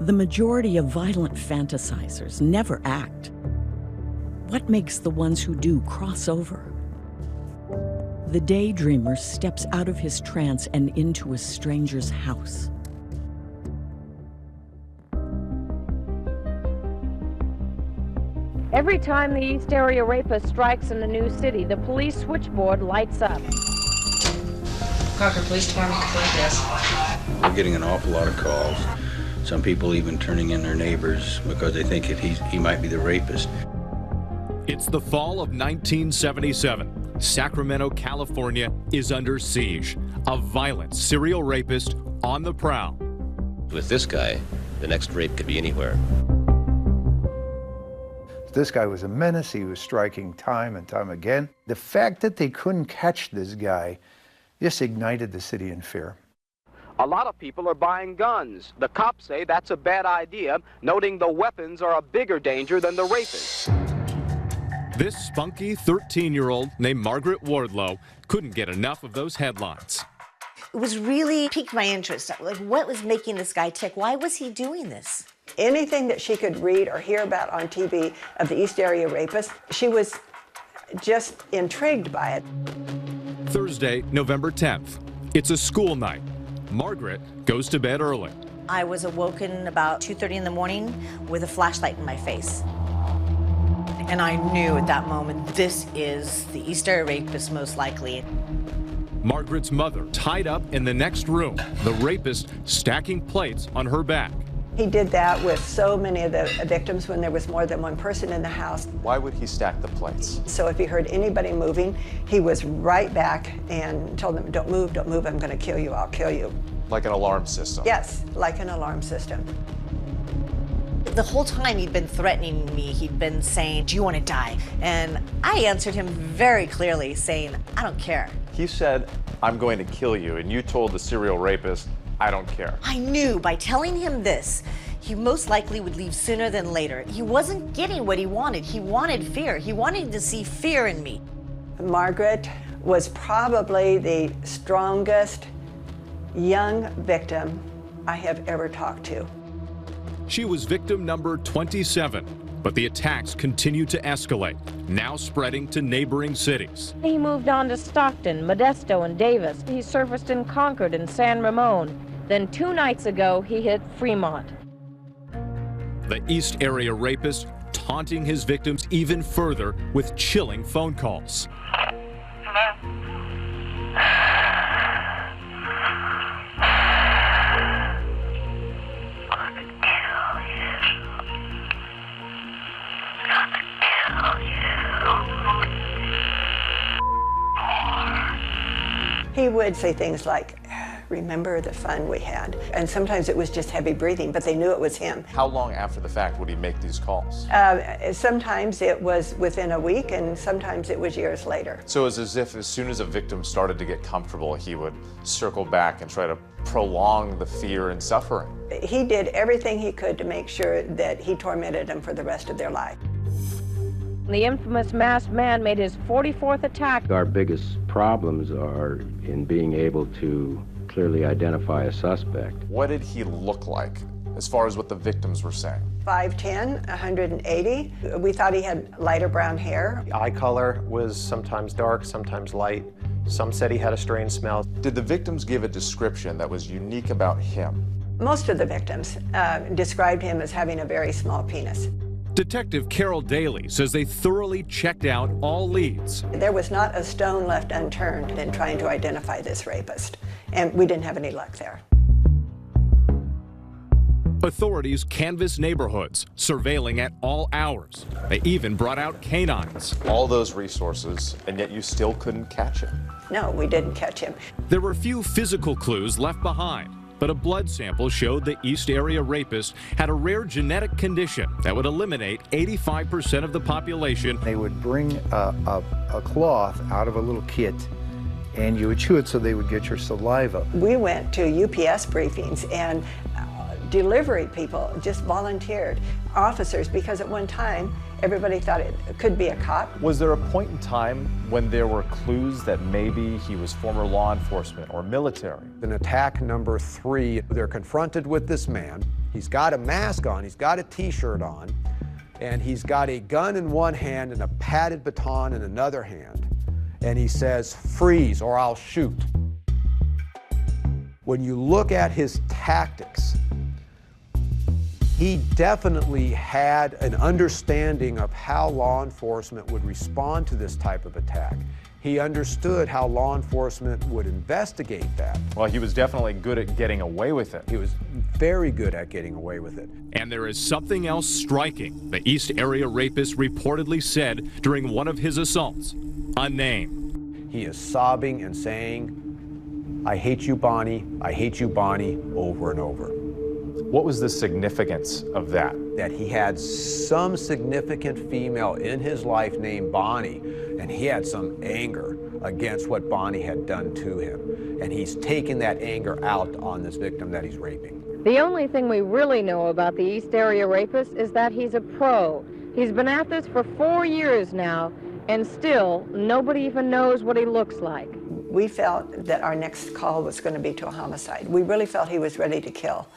The majority of violent fantasizers never act. What makes the ones who do cross over? The daydreamer steps out of his trance and into a stranger's house. Every time the East Area Rapist strikes in a new city, the police switchboard lights up. Concord Police Department, complaint desk. We're getting an awful lot of calls. Some people even turning in their neighbors because they think he might be the rapist. It's the fall of 1977. Sacramento, California is under siege. A violent serial rapist on the prowl. With this guy, the next rape could be anywhere. This guy was a menace. He was striking time and time again. The fact that they couldn't catch this guy just ignited the city in fear. A lot of people are buying guns. The cops say that's a bad idea, noting the weapons are a bigger danger than the rapists. This spunky 13-year-old named Margaret Wardlow couldn't get enough of those headlines. It was really piqued my interest. Like, what was making this guy tick? Why was he doing this? Anything that she could read or hear about on TV of the East Area Rapist, she was just intrigued by it. Thursday, November 10th. It's a school night. Margaret goes to bed early. I was awoken about 2:30 in the morning with a flashlight in my face. And I knew at that moment, this is the East Area Rapist, most likely. Margaret's mother tied up in the next room, the rapist stacking plates on her back. He did that with so many of the victims when there was more than one person in the house. Why would he stack the plates? So if he heard anybody moving, he was right back and told them, don't move, I'm gonna kill you, I'll kill you. Like an alarm system? Yes, like an alarm system. The whole time he'd been threatening me, he'd been saying, do you want to die? And I answered him very clearly, saying, I don't care. He said, I'm going to kill you, and you told the serial rapist, I don't care. I knew by telling him this, he most likely would leave sooner than later. He wasn't getting what he wanted. He wanted fear. He wanted to see fear in me. Margaret was probably the strongest young victim I have ever talked to. She was victim number 27, but the attacks continued to escalate, now spreading to neighboring cities. He moved on to Stockton, Modesto, and Davis. He surfaced in Concord and San Ramon. Then 2 nights ago, he hit Fremont. The East Area Rapist taunting his victims even further with chilling phone calls. He would say things like, remember the fun we had? And sometimes it was just heavy breathing, but they knew it was him. How long after the fact would he make these calls? Sometimes it was within a week, and sometimes it was years later. So it's as if as soon as a victim started to get comfortable, he would circle back and try to prolong the fear and suffering. He did everything he could to make sure that he tormented them for the rest of their life. The infamous masked man made his 44th attack. Our biggest problems are in being able to clearly identify a suspect. What did he look like, as far as what the victims were saying? 5'10", 180. We thought he had lighter brown hair. The eye color was sometimes dark, sometimes light. Some said he had a strange smell. Did the victims give a description that was unique about him? Most of the victims described him as having a very small penis. Detective Carol Daly says they thoroughly checked out all leads. There was not a stone left unturned in trying to identify this rapist, and we didn't have any luck there. Authorities canvassed neighborhoods, surveilling at all hours. They even brought out canines. All those resources, and yet you still couldn't catch him. No, we didn't catch him. There were few physical clues left behind, but a blood sample showed the East Area Rapist had a rare genetic condition that would eliminate 85% of the population. They would bring a cloth out of a little kit, and you would chew it so they would get your saliva. We went to UPS briefings, and delivery people just volunteered, officers, because at one time everybody thought it could be a cop. Was there a point in time when there were clues that maybe he was former law enforcement or military? In attack number 3, they're confronted with this man. He's got a mask on, he's got a t-shirt on, and he's got a gun in one hand and a padded baton in another hand. And he says, "Freeze or I'll shoot." When you look at his tactics, he definitely had an understanding of how law enforcement would respond to this type of attack. He understood how law enforcement would investigate that. Well, he was definitely good at getting away with it. He was very good at getting away with it. And there is something else striking. The East Area Rapist reportedly said during one of his assaults, a name. He is sobbing and saying, "I hate you, Bonnie. I hate you, Bonnie," over and over. What was the significance of that? That he had some significant female in his life named Bonnie, and he had some anger against what Bonnie had done to him. And he's taking that anger out on this victim that he's raping. The only thing we really know about the East Area Rapist is that he's a pro. He's been at this for 4 years now, and still nobody even knows what he looks like. We felt that our next call was going to be to a homicide. We really felt he was ready to kill.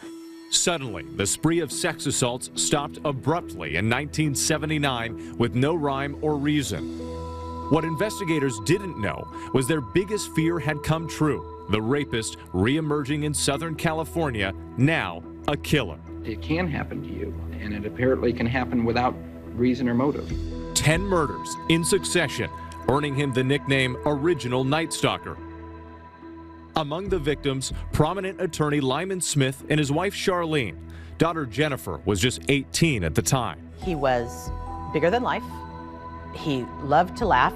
Suddenly, the spree of sex assaults stopped abruptly in 1979 with no rhyme or reason. What investigators didn't know was their biggest fear had come true. The rapist re-emerging in Southern California, now a killer. It can happen to you, and it apparently can happen without reason or motive. 10 murders in succession, earning him the nickname Original Night Stalker. Among the victims, prominent attorney Lyman Smith and his wife Charlene. Daughter Jennifer was just 18 at the time. He was bigger than life. He loved to laugh.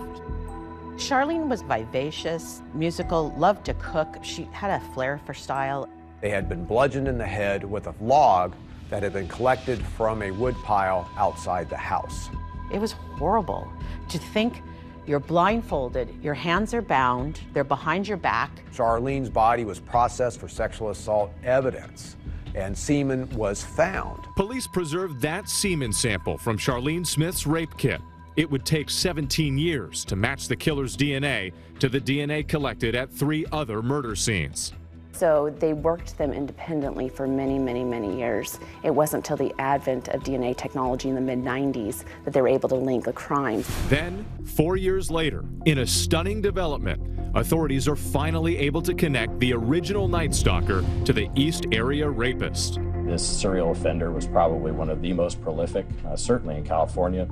Charlene was vivacious, musical, loved to cook. She had a flair for style. They had been bludgeoned in the head with a log that had been collected from a wood pile outside the house. It was horrible to think you're blindfolded, your hands are bound, they're behind your back. Charlene's body was processed for sexual assault evidence, and semen was found. Police preserved that semen sample from Charlene Smith's rape kit. It would take 17 years to match the killer's DNA to the DNA collected at 3 other murder scenes. So they worked them independently for many, many, many years. It wasn't until the advent of DNA technology in the mid-90s that they were able to link a crime. Then, 4 years later, in a stunning development, authorities are finally able to connect the original Night Stalker to the East Area Rapist. This serial offender was probably one of the most prolific, certainly in California,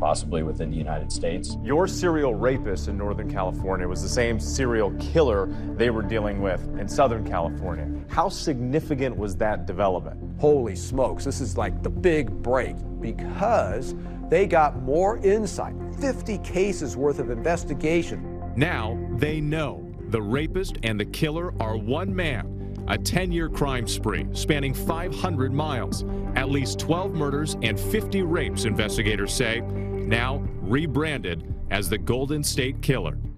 possibly within the United States. Your serial rapist in Northern California was the same serial killer they were dealing with in Southern California. How significant was that development? Holy smokes, this is like the big break, because they got more insight, 50 cases worth of investigation. Now they know the rapist and the killer are one man. A 10-year crime spree spanning 500 miles, at least 12 murders and 50 rapes, investigators say, now rebranded as the Golden State Killer.